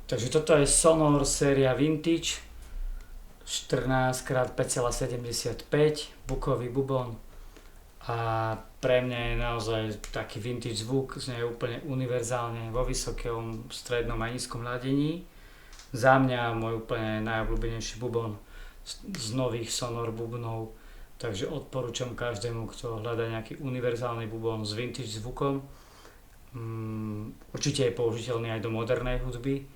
Takže toto je Sonor séria Vintage 14x5,75 bukový bubon a pre mňa je naozaj taký vintage zvuk, znie úplne univerzálne vo vysokom, strednom a nízkom ladení. Za mňa môj úplne najobľúbenejší bubon z nových Sonor bubnov, takže odporúčam každému, kto hľadá nejaký univerzálny bubon s vintage zvukom. Určite je použiteľný aj do modernej hudby,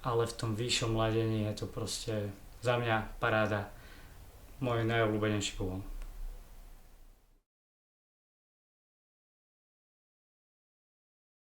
ale v tom vyššom ladení je to proste za mňa paráda, môj najobľúbenejší bubon.